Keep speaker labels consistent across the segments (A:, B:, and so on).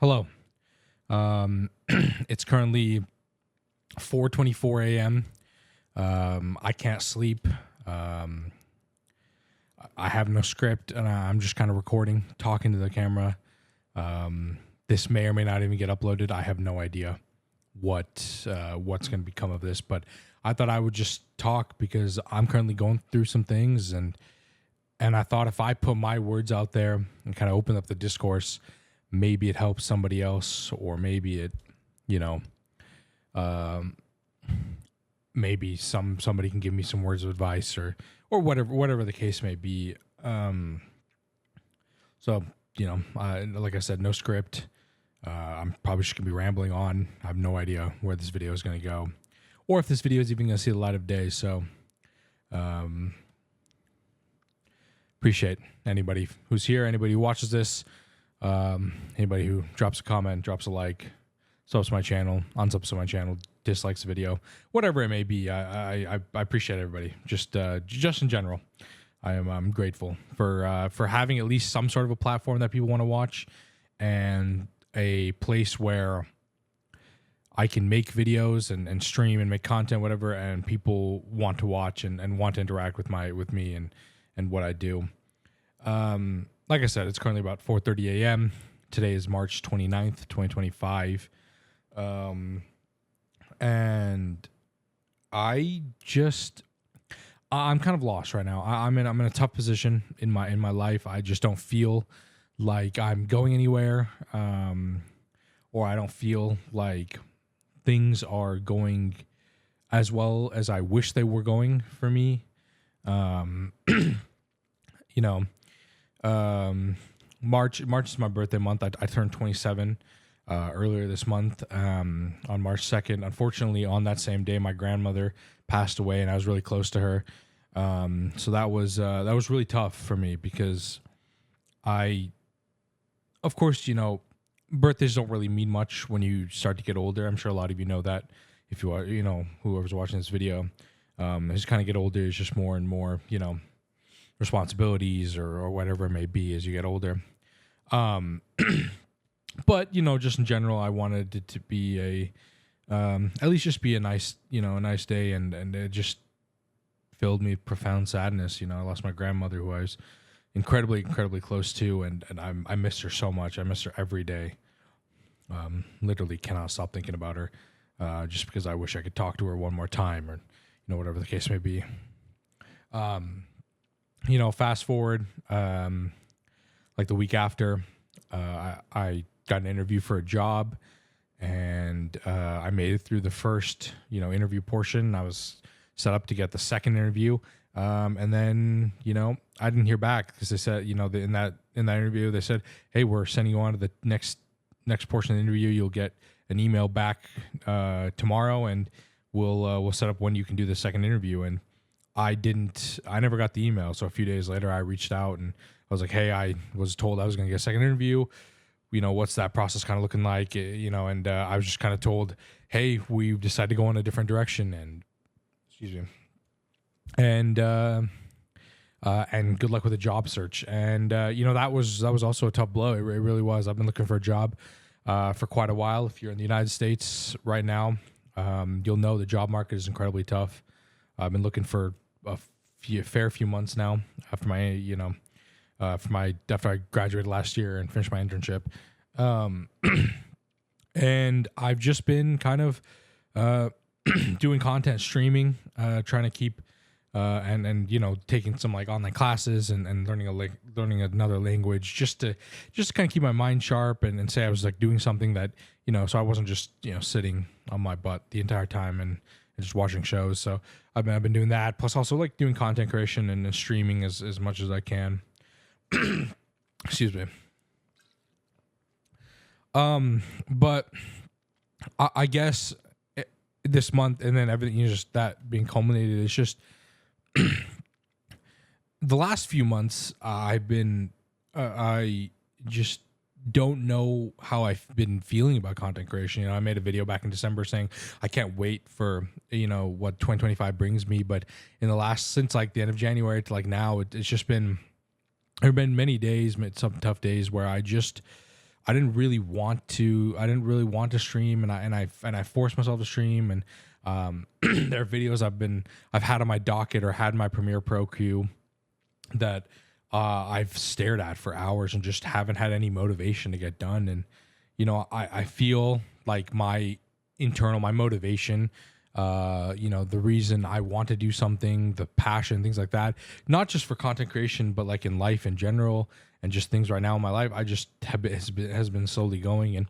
A: Hello. It's currently 4:24 a.m. I can't sleep. Um, I have no script, and I'm just kind of recording, talking to the camera. This may or may not even get uploaded. I have no idea what's going to become of this, but I thought I would just talk because I'm currently going through some things, and I thought if I put my words out there and kind of open up the discourse, maybe it helps somebody else, or maybe it, you know, um, maybe somebody can give me some words of advice, or whatever the case may be. So like I said, no script. I'm probably just gonna be rambling on. I have no idea where this video is gonna go, or if this video is even gonna see the light of day. So, um, appreciate anybody who's here, anybody who watches this, anybody who drops a comment, drops a like, subs to my channel, unsubs to my channel, dislikes the video, whatever it may be. I appreciate everybody. Just in general, I'm grateful for having at least some sort of a platform that people want to watch, and a place where I can make videos and stream and make content, whatever, and people want to watch and want to interact with me and what I do. Like I said, it's currently about 4:30 a.m. Today is March 29th, 2025. And I'm kind of lost right now. I'm in a tough position in my life. I just don't feel like I'm going anywhere. Or I don't feel like things are going as well as I wish they were going for me. You know, March is my birthday month. I turned 27 earlier this month, on March 2nd. Unfortunately, on that same day, my grandmother passed away, and I was really close to her. So that was really tough for me because of course, birthdays don't really mean much when you start to get older. I'm sure a lot of you know that. If you are, whoever's watching this video, as you kind of get older, it's just more and more, responsibilities or whatever it may be as you get older. But just in general, I wanted it to be at least just be a nice day, and it just filled me with profound sadness. I lost my grandmother, who I was incredibly close to, and I miss her so much. I miss her every day. Literally cannot stop thinking about her, just because I wish I could talk to her one more time, or whatever the case may be. Fast forward, like the week after, I got an interview for a job, and I made it through the first, interview portion. I was set up to get the second interview, and then, I didn't hear back because they said, in that interview, they said, "Hey, we're sending you on to the next portion of the interview. You'll get an email back tomorrow, and we'll set up when you can do the second interview." And I never got the email. So a few days later, I reached out and I was like, "Hey, I was told I was going to get a second interview. What's that process kind of looking like?" And I was just kind of told, "Hey, we've decided to go in a different direction." And excuse me. And good luck with the job search. And that was also a tough blow. It really was. I've been looking for a job for quite a while. If you're in the United States right now, you'll know the job market is incredibly tough. I've been looking for a fair few months now after after I graduated last year and finished my internship. And I've just been kind of doing content, streaming, trying to keep and taking some like online classes and learning another language just to kind of keep my mind sharp and say I was like doing something that so I wasn't just sitting on my butt the entire time and just watching shows. So I've been doing that, plus also like doing content creation and streaming as much as I can. Excuse me. But I guess this month, and then everything, just that being culminated, it's just the last few months I've been I just don't know how I've been feeling about content creation. I made a video back in December saying I can't wait for what 2025 brings me, but since like the end of January to like now, it's just been, there have been many days, some tough days where I didn't really want to. I didn't really want to stream, and I forced myself to stream. And there are videos I've had on my docket or had my Premiere Pro queue that I've stared at for hours and just haven't had any motivation to get done. And I feel like my motivation, the reason I want to do something, the passion, things like that, not just for content creation, but like in life in general and just things right now in my life, I just has been slowly going. And,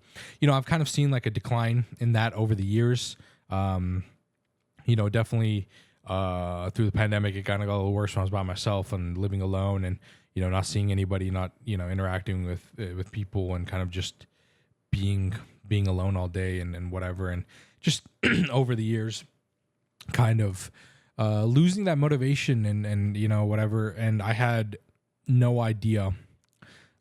A: I've kind of seen like a decline in that over the years. Definitely through the pandemic, it kind of got a little worse when I was by myself and living alone and, not seeing anybody, not, interacting with people and kind of just being alone all day and whatever. And just over the years, kind of losing that motivation and whatever. And I had no idea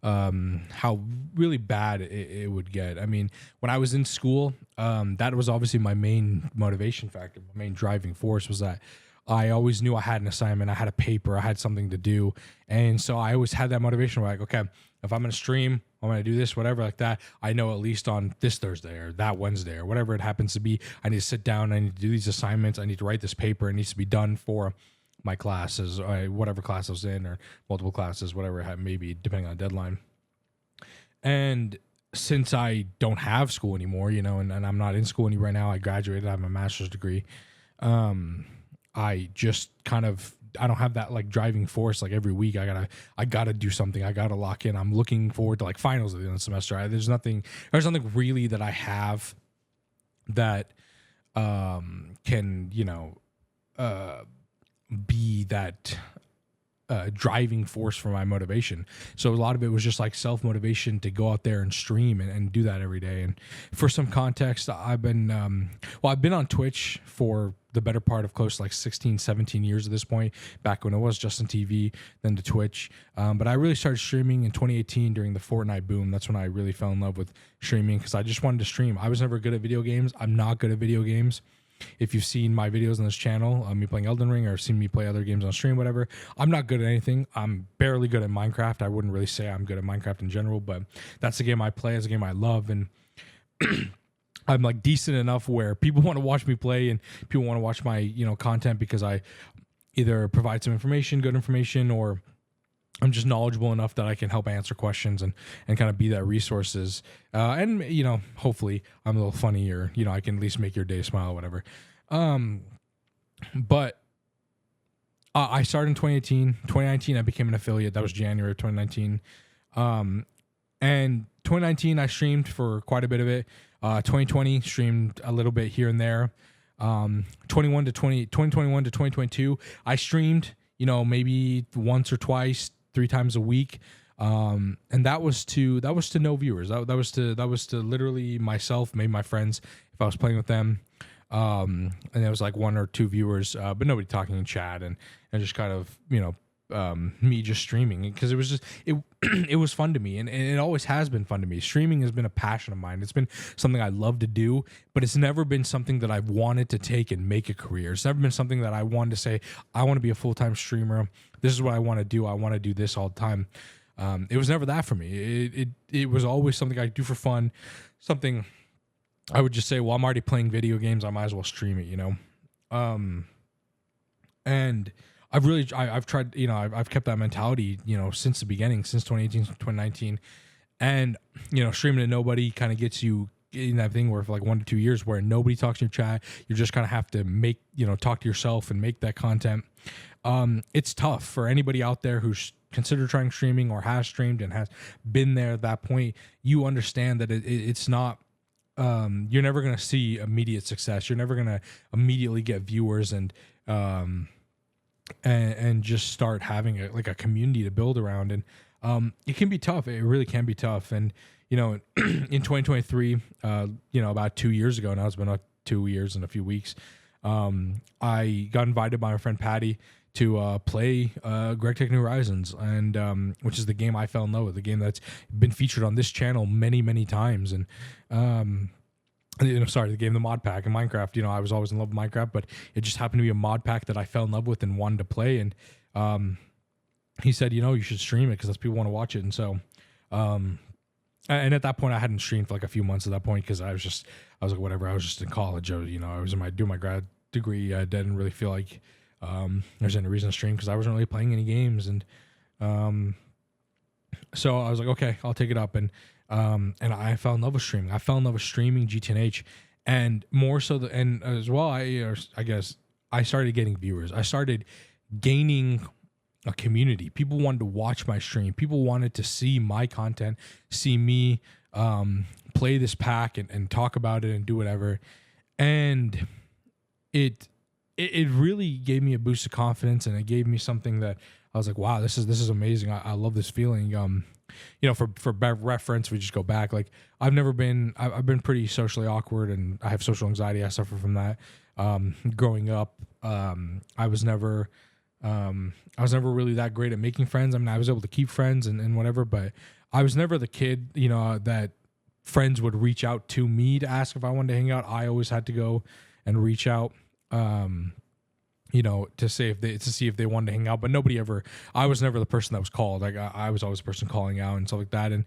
A: how really bad it would get. I mean, when I was in school, that was obviously my main motivation factor. My main driving force was that I always knew I had an assignment, I had a paper, I had something to do. And so I always had that motivation where like, okay, if I'm going to stream, I'm going to do this, whatever like that, I know at least on this Thursday or that Wednesday or whatever it happens to be, I need to sit down, I need to do these assignments, I need to write this paper, it needs to be done for my classes, or whatever class I was in, or multiple classes, whatever it may be, depending on deadline. And since I don't have school anymore, and I'm not in school right now, I graduated, I have my master's degree. I just kind of, I don't have that like driving force. Like every week I gotta do something. I gotta lock in. I'm looking forward to like finals at the end of the semester. There's nothing really that I have that can, be that driving force for my motivation. So a lot of it was just like self-motivation to go out there and stream and do that every day. And for some context, I've been on Twitch for the better part of close to like 16, 17 years at this point, back when it was Justin TV, then to Twitch. But I really started streaming in 2018 during the Fortnite boom. That's when I really fell in love with streaming because I just wanted to stream. I was never good at video games. I'm not good at video games. If you've seen my videos on this channel, me playing Elden Ring, or seen me play other games on stream, whatever, I'm not good at anything. I'm barely good at Minecraft. I wouldn't really say I'm good at Minecraft in general, but that's the game I play. It's a game I love, and I'm like decent enough where people want to watch me play and people want to watch my content because I either provide some information, good information, or I'm just knowledgeable enough that I can help answer questions and kind of be that resources. And, hopefully I'm a little funny or, I can at least make your day smile or whatever. But I started in 2018. 2019, I became an affiliate. That was January of 2019. And 2019, I streamed for quite a bit of it. 2020, streamed a little bit here and there. 2021 to 2022, I streamed, maybe once or twice, 3 times a week. And that was to no viewers. That was to literally myself, maybe my friends, if I was playing with them. And there was like 1 or 2 viewers, but nobody talking in chat and just kind of, me just streaming because it was just, it was fun to me. And it always has been fun to me. Streaming has been a passion of mine. It's been something I love to do, but it's never been something that I've wanted to take and make a career. It's never been something that I wanted to say, I want to be a full-time streamer. This is what I want to do. I want to do this all the time. It was never that for me. It was always something I do for fun. Something I would just say, well, I'm already playing video games. I might as well stream it, and I've tried, I've kept that mentality, since the beginning, since 2018, 2019. And, streaming to nobody kind of gets you in that thing where for like 1 to 2 years where nobody talks in your chat, you just kind of have to make, talk to yourself and make that content. It's tough for anybody out there who's considered trying streaming or has streamed and has been there at that point. You understand that it's not, you're never going to see immediate success. You're never going to immediately get viewers and just start having a community to build around. And it can be tough. It really can be tough. And, in 2023, about 2 years ago, now it's been 2 years and a few weeks, I got invited by my friend Patty to play Greg Tech New Horizons, and which is the game I fell in love with, the game that's been featured on this channel many, many times. And the game, the mod pack in Minecraft, I was always in love with Minecraft, but it just happened to be a mod pack that I fell in love with and wanted to play. And he said, you should stream it because people want to watch it. And so and at that point I hadn't streamed for like a few months at that point because I was like, whatever. I was just in college. I was doing my grad degree. I didn't really feel like there's any reason to stream because I wasn't really playing any games. And so I was like, okay, I'll take it up. And I fell in love with streaming. I fell in love with streaming GTNH, and more so, and as well, I guess I started getting viewers. I started gaining a community. People wanted to watch my stream. People wanted to see my content, see me play this pack and talk about it and do whatever. And it really gave me a boost of confidence, and it gave me something that I was like, wow, this is amazing. I love this feeling. For reference, we just go back. Like I've been pretty socially awkward, and I have social anxiety. I suffer from that. Growing up, I was never really that great at making friends. I mean, I was able to keep friends and whatever, but I was never the kid, that friends would reach out to me to ask if I wanted to hang out. I always had to go and reach out, to see if they wanted to hang out. But I was never the person that was called. Like I was always the person calling out and stuff like that. And,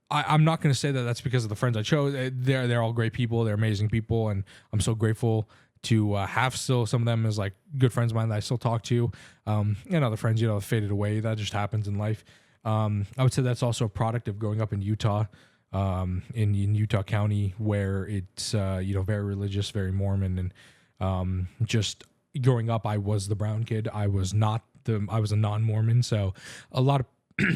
A: I'm not going to say that that's because of the friends I chose. They're all great people. They're amazing people. And I'm so grateful to have still some of them as like good friends of mine that I still talk to, and other friends, faded away. That just happens in life. I would say that's also a product of growing up in Utah, in Utah County, where it's, very religious, very Mormon. And just growing up, I was the brown kid. I was a non-Mormon. So a lot of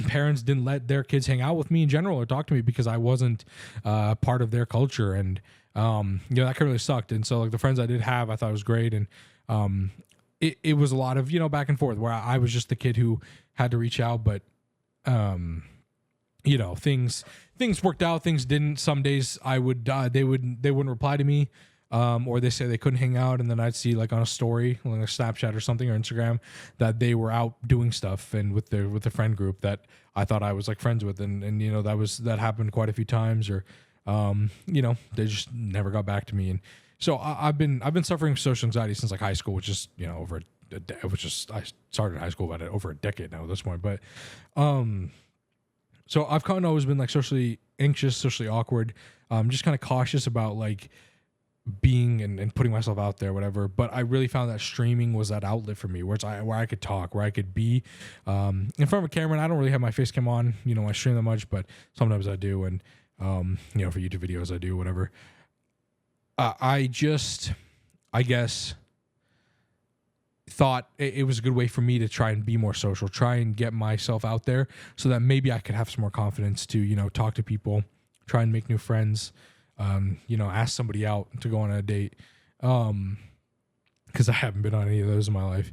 A: parents didn't let their kids hang out with me in general or talk to me because I wasn't part of their culture. And that kind of really sucked. And so like the friends I did have, I thought was great. And it was a lot of, back and forth where I was just the kid who had to reach out, but things worked out, things didn't. Some days they wouldn't reply to me, or they say they couldn't hang out, and then I'd see like on a story, like a Snapchat or something, or Instagram, that they were out doing stuff and with the friend group that I thought I was like friends with, and that happened quite a few times, or they just never got back to me. And so I've been suffering social anxiety since like high school, which is I started high school about over a decade now at this point. But so I've kind of always been like socially anxious, socially awkward, just kind of cautious about like being and putting myself out there, whatever. But I really found that streaming was that outlet for me, where I could talk, where I could be in front of a camera. And I don't really have my face cam on, I stream that much, but sometimes I do. And for YouTube videos I do, whatever. I guess thought it was a good way for me to try and be more social, try and get myself out there so that maybe I could have some more confidence to, talk to people, try and make new friends, ask somebody out to go on a date. Cause I haven't been on any of those in my life.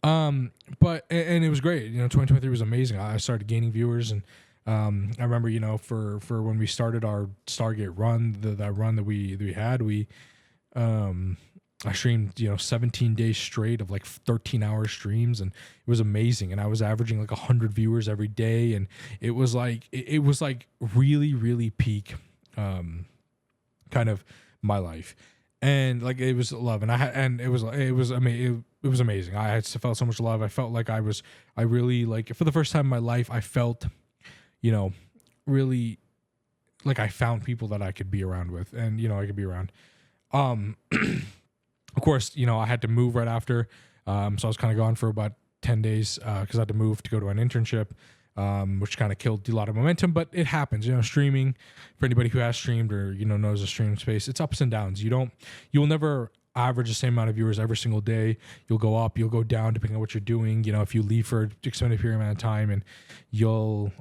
A: But it was great. 2023 was amazing. I started gaining viewers, and I remember, for when we started our Stargate run, that run that we had, I streamed, 17 days straight of like 13-hour streams, and it was amazing. And I was averaging like 100 viewers every day, and it was like really, really peak, kind of my life. And like it was love, and it was amazing. I felt so much love. I felt like I really, like, for the first time in my life, I felt, really like I found people that I could be around with, and I could be around. Of course, I had to move right after, so I was kind of gone for about 10 days because I had to move to go to an internship, which kind of killed a lot of momentum. But it happens, streaming, for anybody who has streamed or knows the streaming space, it's ups and downs. You'll never average the same amount of viewers every single day. You'll go up, you'll go down depending on what you're doing. If you leave for an extended period amount of time, and you'll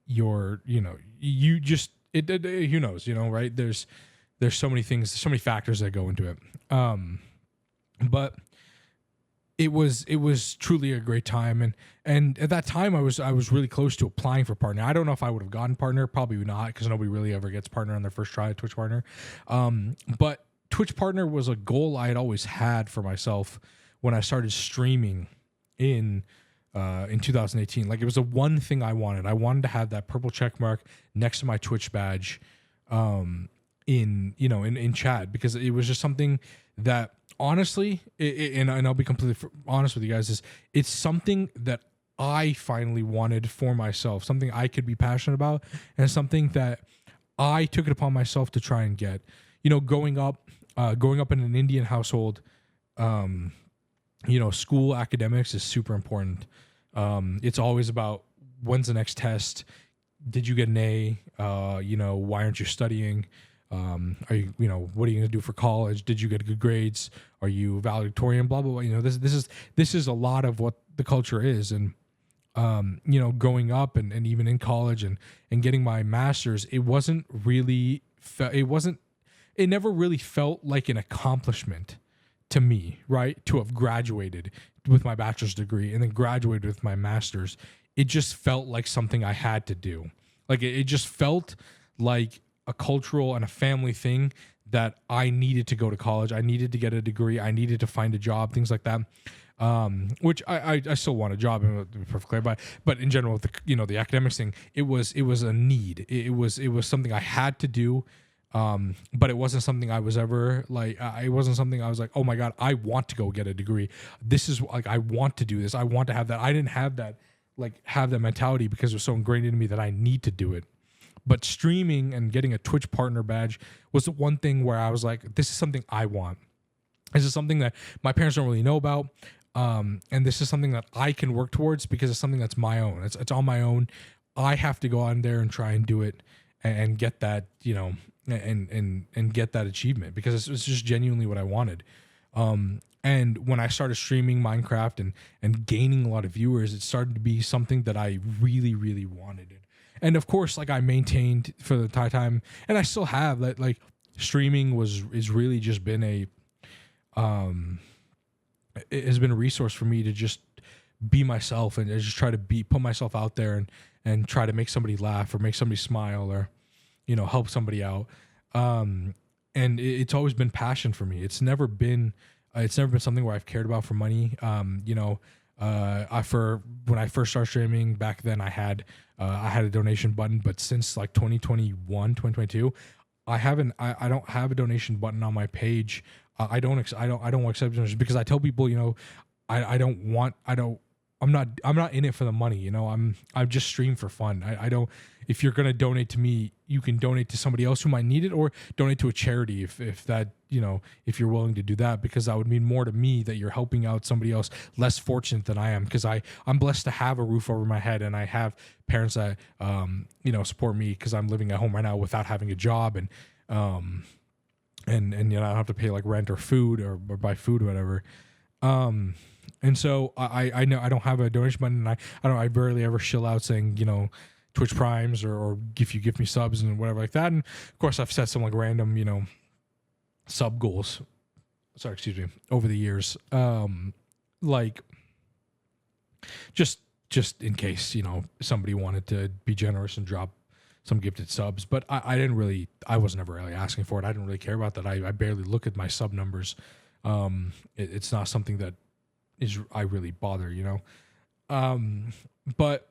A: you just who knows, right? There's so many things, so many factors that go into it. But it was truly a great time. And at that time I was really close to applying for partner. I don't know if I would have gotten partner, probably not, because nobody really ever gets partner on their first try at Twitch partner. But Twitch partner was a goal I had always had for myself when I started streaming in 2018. Like, it was the one thing I wanted. I wanted to have that purple check mark next to my Twitch badge, in chat, because it was just something that honestly, and I'll be completely honest with you guys, it's something that I finally wanted for myself, something I could be passionate about, and something that I took it upon myself to try and get. You know, growing up in an Indian household, school academics is super important. It's always about when's the next test? Did you get an A? Why aren't you studying? Are you, what are you going to do for college? Did you get good grades? Are you valedictorian? Blah, blah, blah. This is a lot of what the culture is. And, growing up and even in college and getting my master's, it never really felt like an accomplishment to me, right? To have graduated with my bachelor's degree and then graduated with my master's. It just felt like something I had to do. Like it just felt like a cultural and a family thing that I needed to go to college. I needed to get a degree. I needed to find a job, things like that. Which I still want a job, to be perfectly clear, but in general, the academics thing, it was a need. It was something I had to do. But it wasn't something I was ever like, it wasn't something I was like, oh my God, I want to go get a degree. This is like, I want to do this. I want to have that. I didn't have that mentality because it was so ingrained into me that I need to do it. But streaming and getting a Twitch partner badge was the one thing where I was like, this is something I want. This is something that my parents don't really know about. And this is something that I can work towards because it's something that's my own. It's on my own. I have to go on there and try and do it and get that, and get that achievement because it's just genuinely what I wanted. And when I started streaming Minecraft and gaining a lot of viewers, it started to be something that I really, really wanted. And of course, like I maintained for the entire time, and I still have that. Like streaming is really just been it has been a resource for me to just be myself and just try to put myself out there and try to make somebody laugh or make somebody smile or help somebody out. And it's always been passion for me. It's never been something where I've cared about for money. When I first started streaming back then, I had a donation button, but since like 2022, I don't have a donation button on my page. I don't accept donations because I tell people, I'm not in it for the money. I just stream for fun. I don't, if you're going to donate to me, you can donate to somebody else who might need it or donate to a charity if that, if you're willing to do that, because that would mean more to me that you're helping out somebody else less fortunate than I am. Because I'm blessed to have a roof over my head and I have parents that, support me because I'm living at home right now without having a job and I don't have to pay like rent or food or buy food or whatever. And so I know I don't have a donation button, and I barely ever shill out saying, Twitch Primes or if you give me subs and whatever like that. And of course I've set some like random, sub goals. Sorry, excuse me, over the years. Like just in case, somebody wanted to be generous and drop some gifted subs, but I was never really asking for it. I didn't really care about that. I barely look at my sub numbers. It's not something that I really bother, but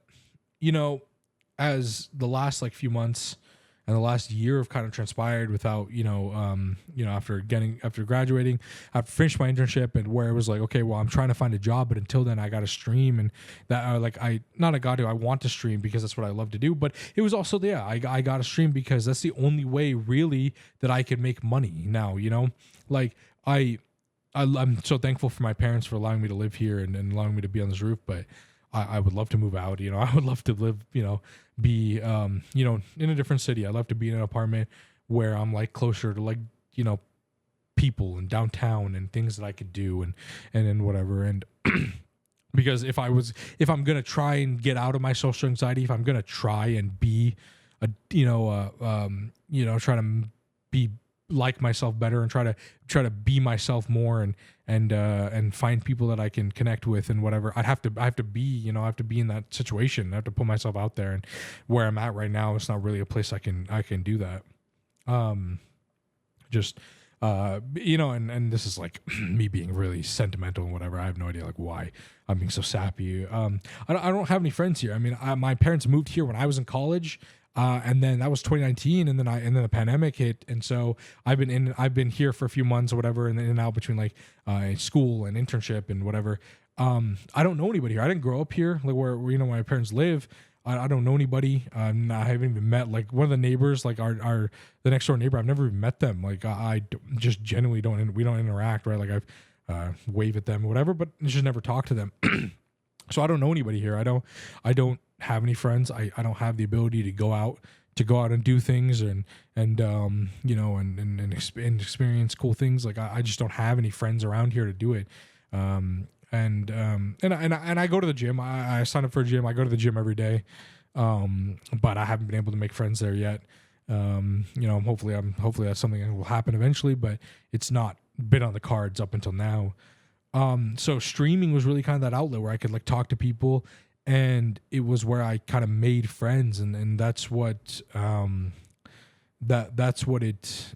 A: as the last like few months and the last year have kind of transpired without, after graduating, after finished my internship and where it was like, okay, well, I'm trying to find a job, but until then I got to stream and that I want to stream because that's what I love to do. But it was also, I got to stream because that's the only way really that I could make money now, like I'm so thankful for my parents for allowing me to live here and allowing me to be on this roof, but I would love to move out. I would love to live, be, in a different city. I'd love to be in an apartment where I'm like closer to like, people and downtown and things that I could do and whatever. And because if I'm going to try and get out of my social anxiety, if I'm going to try and be try to be like myself better and try to be myself more and find people that I can connect with and whatever, I have to be in that situation. I have to put myself out there, and where I'm at right now, it's not really a place I can do that. And this is like me being really sentimental and whatever. I have no idea like why I'm being so sappy. I don't have any friends here. I mean, my parents moved here when I was in college. And then that was 2019, and then the pandemic hit, and so I've been here for a few months or whatever, and then out between like school and internship and whatever. I don't know anybody here. I didn't grow up here, like where you know my parents live. I don't know anybody. I haven't even met like one of the neighbors, like our the next door neighbor. I've never even met them. Like just genuinely don't. We don't interact, right? Like I've wave at them or whatever, but just never talk to them. So I don't know anybody here. I don't have any friends. I don't have the ability to go out and do things and you know and experience cool things. Like I just don't have any friends around here to do it. And I go to the gym. I sign up for a gym. I go to the gym every day. But I haven't been able to make friends there yet. You know, hopefully that's something that will happen eventually, but it's not been on the cards up until now. So streaming was really kind of that outlet where I could like talk to people, and it was where I kind of made friends, and that's what that's what it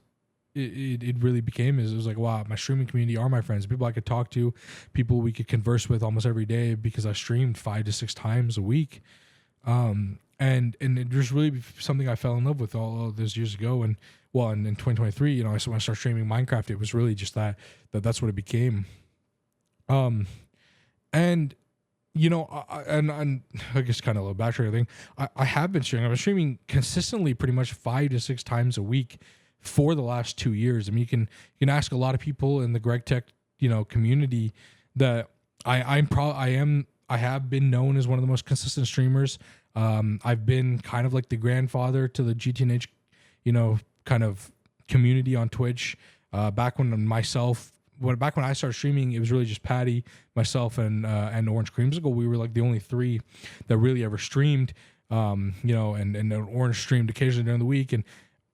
A: really became. Is it was like, wow, my streaming community are my friends, people I could talk to, people we could converse with almost every day because I streamed 5 to 6 times a week. And it was really something I fell in love with all those years ago. And well, and in 2023, you know, when I started streaming Minecraft, it was really just that's what it became. And you know, I guess kind of a little backtrack thing. I have been streaming. I've been streaming consistently, pretty much 5 to 6 times a week for the last 2 years. I mean, you can ask a lot of people in the Greg Tech, you know, community that I have been known as one of the most consistent streamers. I've been kind of like the grandfather to the GTNH, you know, kind of community on Twitch. Back when I started streaming, it was really just Patty, myself, and Orange Creamsicle. We were like the only 3 that really ever streamed. You know, and Orange streamed occasionally during the week, and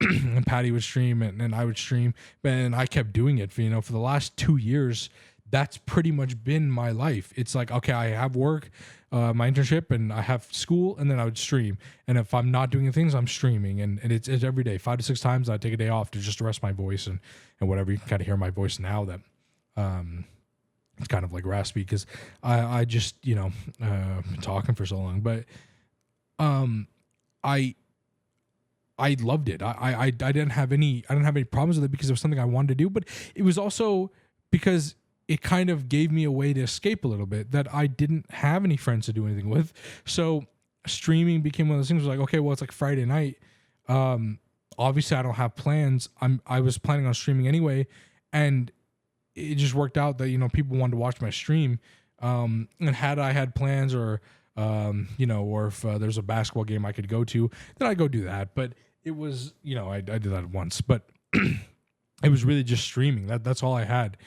A: and Patty would stream, and I would stream, and I kept doing it for the last 2 years. That's pretty much been my life. It's like, okay, I have work, my internship, and I have school, and then I would stream. And if I'm not doing things, I'm streaming, and it's every day, 5 to 6 times. I take a day off to just rest my voice and whatever. You can kind of hear my voice now that it's kind of like raspy because I just been talking for so long, but I loved it. I didn't have any problems with it because it was something I wanted to do, but it was also because it kind of gave me a way to escape a little bit that I didn't have any friends to do anything with. So streaming became one of those things. Like, okay, well, it's like Friday night. Obviously I don't have plans. I was planning on streaming anyway, and it just worked out that, you know, people wanted to watch my stream. And had I had plans or if there's a basketball game I could go to, then I'd go do that. But it was, you know, I did that once, but it was really just streaming. That's all I had.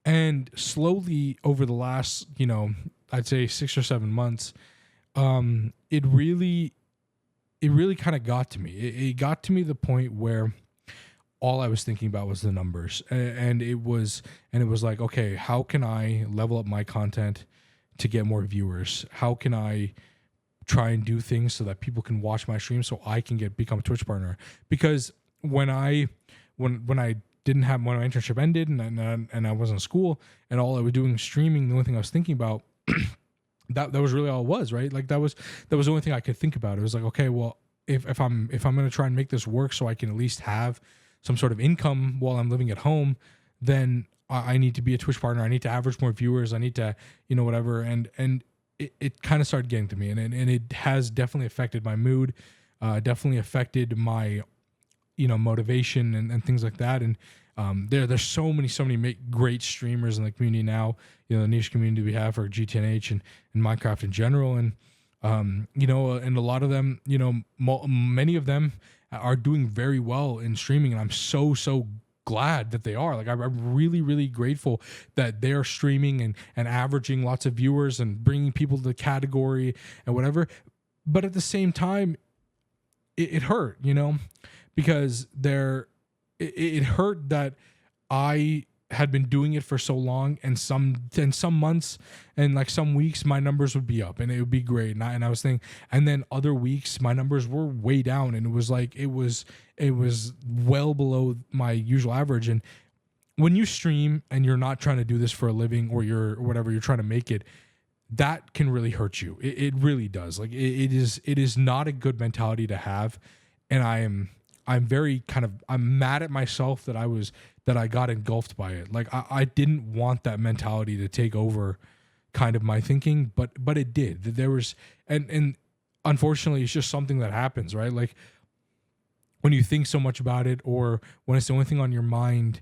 A: And slowly over the last, you know, I'd say 6 or 7 months, it really kind of got to me. It got to me the point where all I was thinking about was the numbers, and it was like, okay, how can I level up my content to get more viewers? How can I try and do things so that people can watch my stream so I can become a Twitch partner? Because when my internship ended and I was in school and all I was doing was streaming, the only thing I was thinking about that was really all it was, right? Like that was the only thing I could think about. It was like, okay, well, if I'm going to try and make this work so I can at least have some sort of income while I'm living at home, then I need to be a Twitch partner. I need to average more viewers. I need to, you know, whatever. And it kind of started getting to me, and it has definitely affected my mood, definitely affected my, you know, motivation and things like that. And there's so many great streamers in the community now, you know, the niche community we have for GTNH and Minecraft in general. And, you know, and a lot of them, you know, many of them are doing very well in streaming. And I'm so glad that they are. Like, I'm really, really grateful that they're streaming and averaging lots of viewers and bringing people to the category and whatever. But at the same time, it hurt, you know, because it hurt that I had been doing it for so long, and some months and like some weeks my numbers would be up and it would be great, and I was thinking, and then other weeks my numbers were way down, and it was like it was well below my usual average. And when you stream and you're not trying to do this for a living, or you're trying to make it, that can really hurt you. It really does. Like it is not a good mentality to have, and I'm very I'm mad at myself that I got engulfed by it. Like I didn't want that mentality to take over kind of my thinking, but it did. There was, and unfortunately, it's just something that happens, right? Like when you think so much about it, or when it's the only thing on your mind,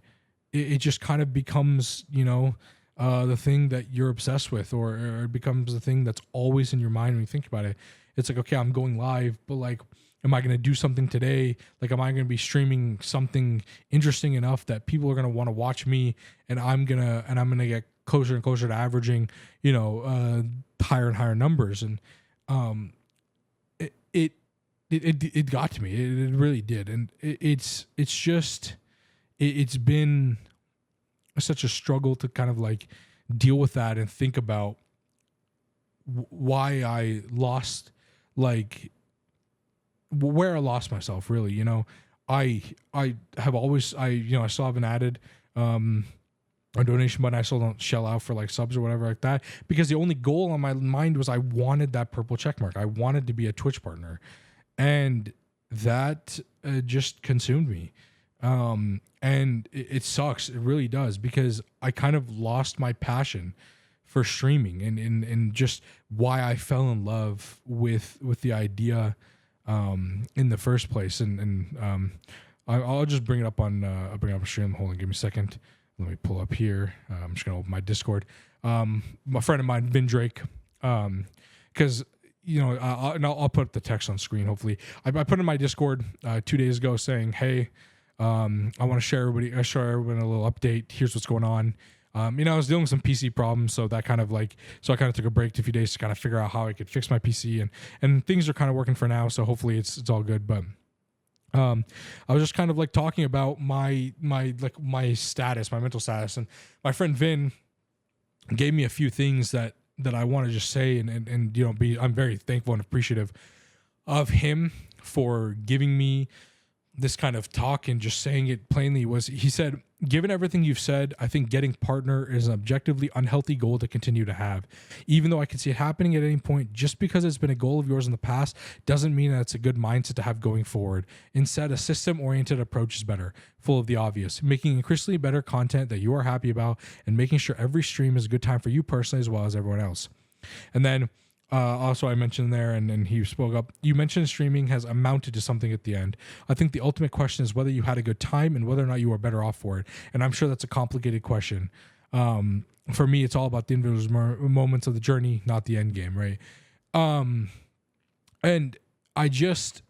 A: it just kind of becomes, the thing that you're obsessed with, or it becomes the thing that's always in your mind when you think about it. It's like, okay, I'm going live, but like, am I going to do something today? Like, am I going to be streaming something interesting enough that people are going to want to watch me, and I'm going to get closer and closer to averaging, higher and higher numbers. And, it got to me. It really did. And it's been such a struggle to kind of like deal with that and think about why I lost, like where I lost myself, really. I have always, I still haven't added a donation button. I still don't shell out for like subs or whatever like that, because the only goal on my mind was I wanted that purple check mark. I wanted to be a Twitch partner, and that just consumed me. And it sucks. It really does, because I kind of lost my passion for streaming, and just why I fell in love with the idea in the first place. And I'll just bring it up on I'll bring it up on stream. Hold on, give me a second. Let me pull up here. I'm just gonna open my Discord. My friend of mine, Vin Drake, because I'll put the text on screen. Hopefully, I put in my Discord 2 days ago saying, hey, I want to share everybody a little update. Here's what's going on. I was dealing with some PC problems, so that kind of so I kind of took a break to a few days to kind of figure out how I could fix my PC, and things are kind of working for now. So hopefully it's all good. But I was just kind of like talking about my status, my mental status, and my friend Vin gave me a few things that I want to just say, and I'm very thankful and appreciative of him for giving me this kind of talk and just saying it plainly. He said, given everything you've said, I think getting partner is an objectively unhealthy goal to continue to have. Even though I can see it happening at any point, just because it's been a goal of yours in the past doesn't mean that it's a good mindset to have going forward. Instead, a system-oriented approach is better, full of the obvious, making increasingly better content that you are happy about, and making sure every stream is a good time for you personally as well as everyone else. And then also I mentioned there, and he spoke up, you mentioned streaming has amounted to something at the end. I think the ultimate question is whether you had a good time and whether or not you are better off for it. And I'm sure that's a complicated question. For me, it's all about the individual moments of the journey, not the end game, right? And I just,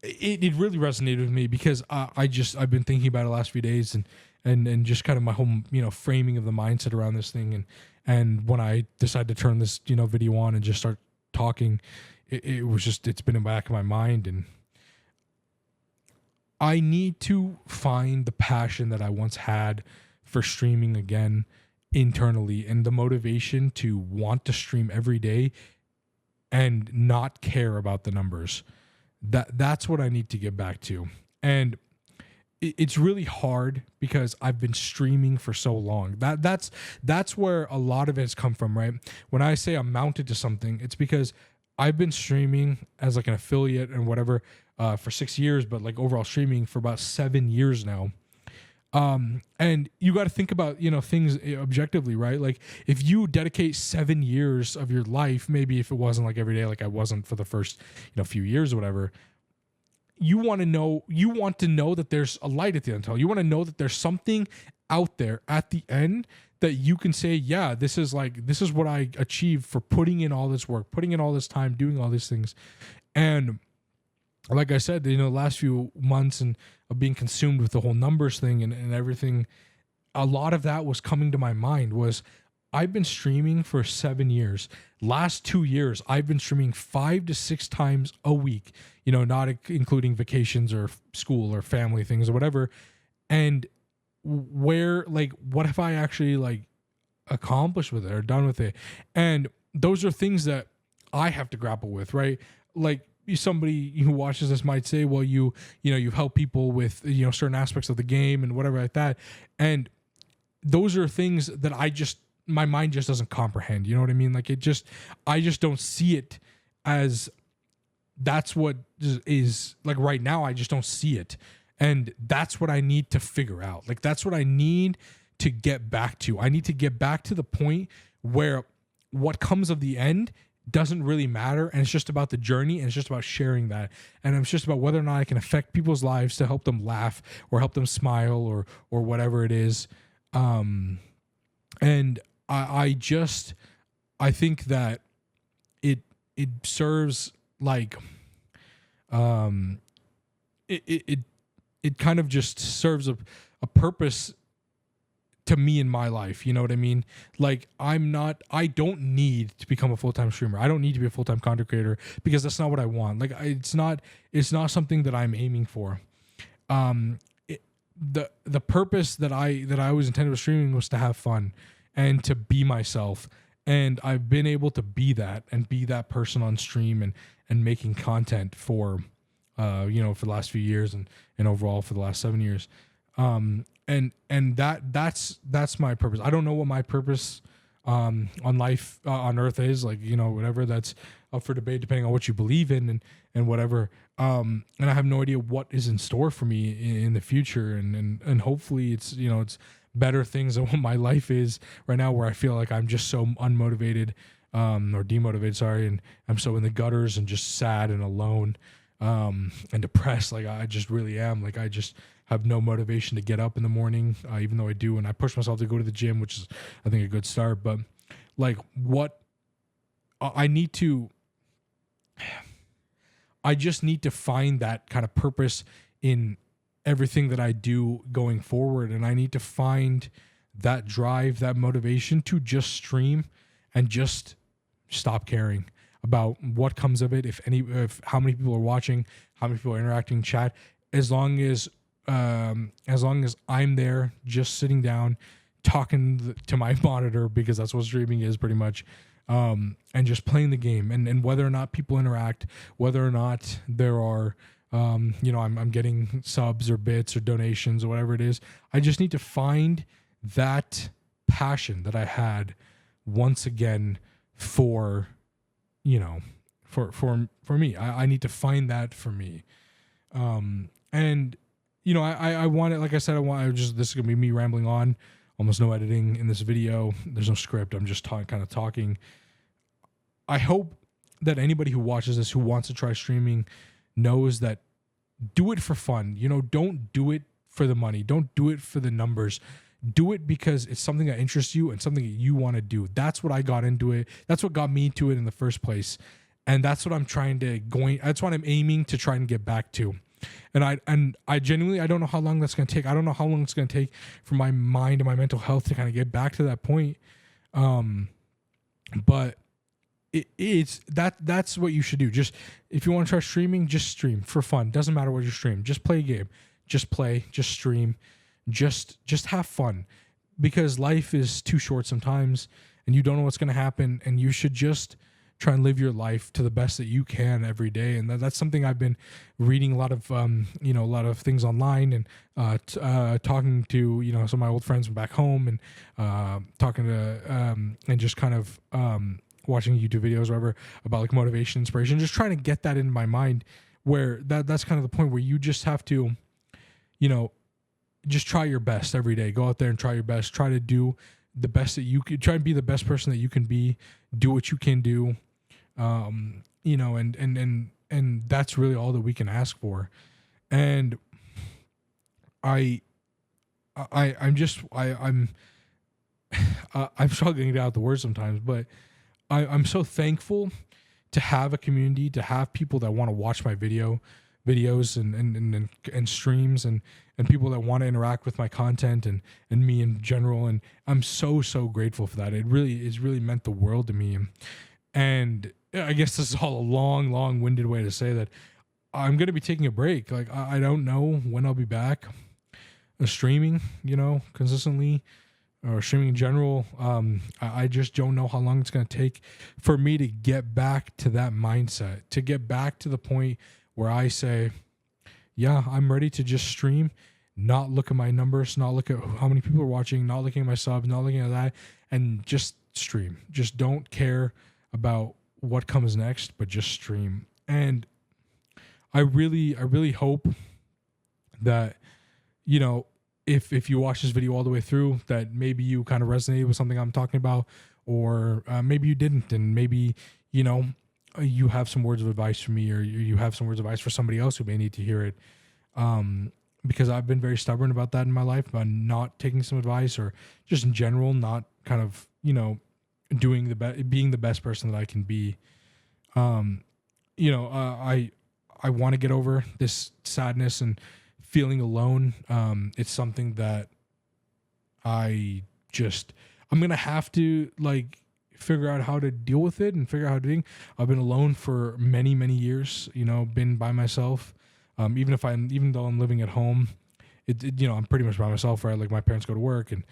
A: it really resonated with me, because I've been thinking about it the last few days, and just kind of my whole, framing of the mindset around this thing. And when I decided to turn this, video on and just start talking, it's been in the back of my mind, and I need to find the passion that I once had for streaming again internally, and the motivation to want to stream every day and not care about the numbers. That's what I need to get back to. And it's really hard because I've been streaming for so long. That's where a lot of it has come from, right? When I say I'm mounted to something, it's because I've been streaming as like an affiliate and whatever for 6 years, but like overall streaming for about 7 years now. And you got to think about, things objectively, right? Like if you dedicate 7 years of your life, maybe if it wasn't like every day, like I wasn't for the first, few years or whatever, you want to know that there's a light at the end of the tunnel. You want to know that there's something out there at the end that you can say, yeah, this is what I achieved for putting in all this work, putting in all this time, doing all these things. And like I said, the last few months and of being consumed with the whole numbers thing and everything, a lot of that was coming to my mind. Was I've been streaming for 7 years. Last 2 years, I've been streaming 5 to 6 times a week, not including vacations or school or family things or whatever. And what have I actually accomplished with it or done with it? And those are things that I have to grapple with, right? Like somebody who watches this might say, well, you've helped people with, certain aspects of the game and whatever like that. And those are things that my mind just doesn't comprehend. You know what I mean? Like I just don't see it as that's what is like right now. I just don't see it. And that's what I need to figure out. Like that's what I need to get back to. I need to get back to the point where what comes of the end doesn't really matter, and it's just about the journey, and it's just about sharing that, and it's just about whether or not I can affect people's lives to help them laugh or help them smile or whatever it is. And I think that it serves like it kind of just serves a purpose to me in my life. You know what I mean? Like I don't need to become a full-time streamer. I don't need to be a full-time content creator because that's not what I want. Like it's not something that I'm aiming for. The purpose that I was intended with streaming was to have fun and to be myself. And I've been able to be that and be that person on stream and making content for, for the last few years and overall for the last 7 years. And that's my purpose. I don't know what my purpose on life on earth is, like, whatever, that's up for debate depending on what you believe in and whatever. And I have no idea what is in store for me in the future, and hopefully it's better things than what my life is right now, where I feel like I'm just so unmotivated or demotivated, sorry, and I'm so in the gutters and just sad and alone and depressed. Like I just really am. Like I just have no motivation to get up in the morning, even though I do, and I push myself to go to the gym, which is, I think, a good start. But like what I just need to find that kind of purpose in everything that I do going forward, and I need to find that drive, that motivation to just stream and just stop caring about what comes of it, if how many people are watching, how many people are interacting in chat, as long as I'm there just sitting down talking to my monitor, because that's what streaming is pretty much, and just playing the game, and whether or not people interact, whether or not there are I'm getting subs or bits or donations or whatever it is. I just need to find that passion that I had once again for me. I need to find that for me. And I want it, like I said, this is going to be me rambling on, almost no editing in this video. There's no script. I'm just kind of talking. I hope that anybody who watches this, who wants to try streaming, knows that do it for fun. Don't do it for the money. Don't do it for the numbers. Do it because it's something that interests you and something that you want to do. That's what I got into it. That's what got me to it in the first place. And that's what I'm that's what I'm aiming to try and get back to. And I genuinely, I don't know how long that's going to take. I don't know how long it's going to take for my mind and my mental health to kind of get back to that point. But that's what you should do. Just, if you want to try streaming, just stream for fun. Doesn't matter what you stream. Just play a game. Just play. Just stream. Just have fun, because life is too short sometimes, and you don't know what's going to happen, and you should just try and live your life to the best that you can every day. And that's something I've been reading a lot of, a lot of things online, and talking to, some of my old friends from back home, and talking to, and just kind of watching YouTube videos or whatever about like motivation, inspiration, just trying to get that in my mind, where that's kind of the point where you just have to, just try your best every day. Go out there and try your best. Try to do the best that you could. Try and be the best person that you can be. Do what you can do. And that's really all that we can ask for. And I'm struggling to get out the words sometimes, but I'm so thankful to have a community, to have people that want to watch my videos and streams, and people that want to interact with my content and me in general. And I'm so grateful for that. It's really meant the world to me. And I guess this is all a long-winded way to say that I'm going to be taking a break. Like, I don't know when I'll be back streaming, consistently, or streaming in general. I just don't know how long it's going to take for me to get back to that mindset, to get back to the point where I say, yeah, I'm ready to just stream, not look at my numbers, not look at how many people are watching, not looking at my subs, not looking at that, and just stream. Just don't care about what comes next, but just stream. And I really hope that, if you watch this video all the way through, that maybe you kind of resonated with something I'm talking about, or maybe you didn't, and maybe, you know, you have some words of advice for me, or you have some words of advice for somebody else who may need to hear it. Because I've been very stubborn about that in my life, about not taking some advice, or just in general, not kind of, you know, being the best person that I can be. You know, I want to get over this sadness and feeling alone. It's something that I'm going to have to like figure out how to deal with it and figure out how to do. I've been alone for many, many years, you know, been by myself. Even though I'm living at home, you know, I'm pretty much by myself, right? Like my parents go to work and,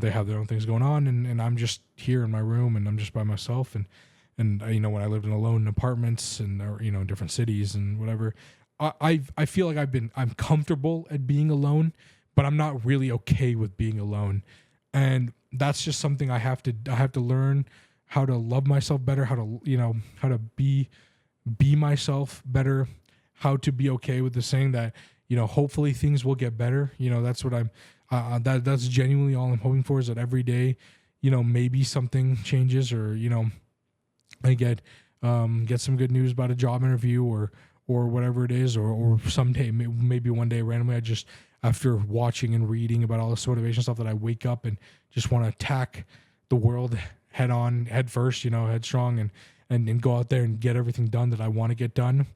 A: they have their own things going on, and I'm just here in my room, and I'm just by myself. And you know, when I lived in alone apartments and, or, you know, in different cities and whatever, I feel like I'm comfortable at being alone, but I'm not really okay with being alone. And that's just something I have to learn how to love myself better, how to be myself better, how to be okay with the saying that, you know, hopefully things will get better. You know, that's what that's genuinely all I'm hoping for, is that every day, you know, maybe something changes, or, you know, I get some good news about a job interview, or whatever it is, or someday, maybe one day randomly, I just, after watching and reading about all this motivation stuff, that I wake up and just want to attack the world head first, you know, headstrong, and go out there and get everything done that I want to get done,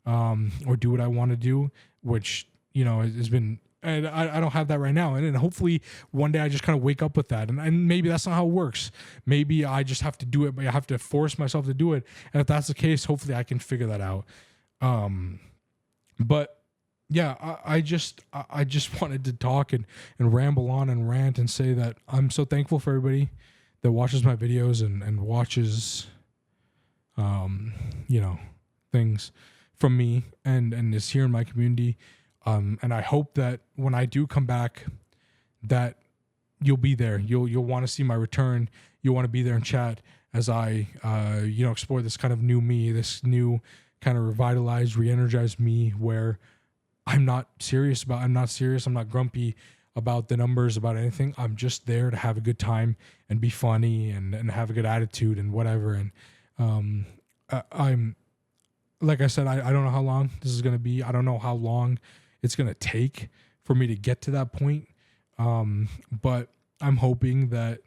A: or do what I want to do, which, you know, has been, and I don't have that right now. And then hopefully one day I just kind of wake up with that. And maybe that's not how it works. Maybe I just have to do it, but I have to force myself to do it. And if that's the case, hopefully I can figure that out. But yeah, I just wanted to talk and ramble on and rant and say that I'm so thankful for everybody that watches my videos and watches, you know, things from me and is here in my community. And I hope that when I do come back, that you'll be there. You'll want to see my return. You'll want to be there and chat as I, you know, explore this kind of new me, this new kind of revitalized, re-energized me, where I'm not serious. I'm not grumpy about the numbers, about anything. I'm just there to have a good time and be funny and have a good attitude and whatever. And I'm, like I said, I don't know how long this is going to be. I don't know how long it's going to take for me to get to that point. But I'm hoping that,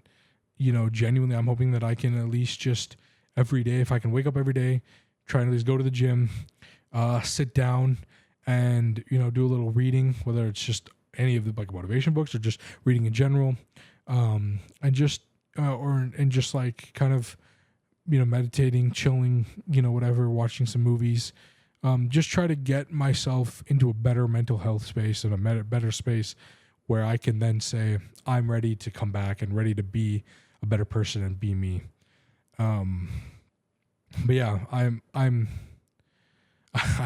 A: you know, genuinely, I'm hoping that I can at least just every day, if I can wake up every day, try and at least go to the gym, sit down and, you know, do a little reading, whether it's just any of the like motivation books or just reading in general. And just like kind of, you know, meditating, chilling, you know, whatever, watching some movies. Just try to get myself into a better mental health space and a better space where I can then say, I'm ready to come back and ready to be a better person and be me. But yeah, I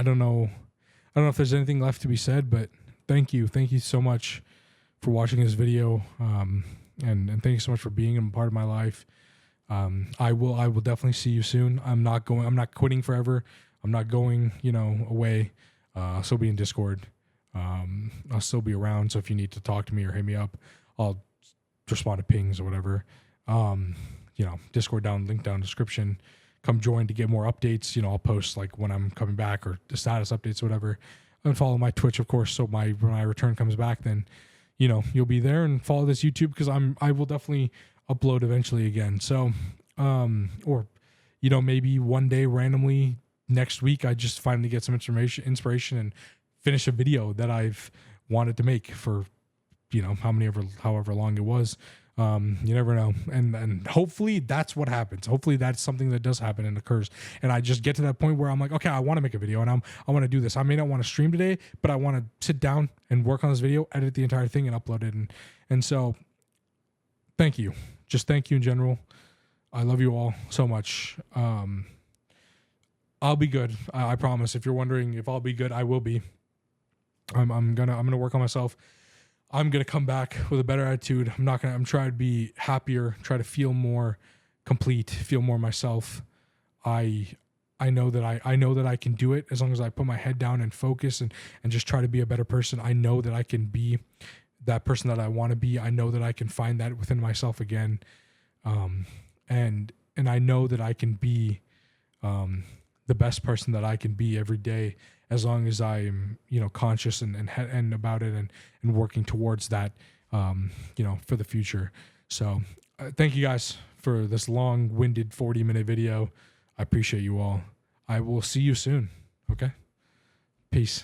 A: don't know if there's anything left to be said, but thank you so much for watching this video. And thank you so much for being a part of my life. I will definitely see you soon. I'm not quitting forever. I'm not going, you know, away. I'll still be in Discord. I'll still be around. So if you need to talk to me or hit me up, I'll respond to pings or whatever. You know, Discord link down in the description. Come join to get more updates. You know, I'll post like when I'm coming back or the status updates or whatever. And follow my Twitch, of course. So when my return comes back, then, you know, you'll be there, and follow this YouTube, because I will definitely upload eventually again. So, or, you know, maybe one day randomly next week, I just finally get some inspiration and finish a video that I've wanted to make for, you know, however long it was. You never know. And hopefully that's what happens. Hopefully that's something that does happen and occurs. And I just get to that point where I'm like, okay, I want to make a video, and I want to do this. I may not want to stream today, but I want to sit down and work on this video, edit the entire thing, and upload it. And so thank you. Just thank you in general. I love you all so much. I'll be good. I promise. If you're wondering if I'll be good, I will be. I'm gonna work on myself. I'm gonna come back with a better attitude. I'm trying to be happier, try to feel more complete, feel more myself. I know that I can do it as long as I put my head down and focus and just try to be a better person. I know that I can be that person that I want to be. I know that I can find that within myself again. and I know that I can be the best person that I can be every day, as long as I am, conscious and about it, and working towards that, for the future. So thank you guys for this long-winded 40-minute video. I appreciate you all. I will see you soon. Okay. Peace.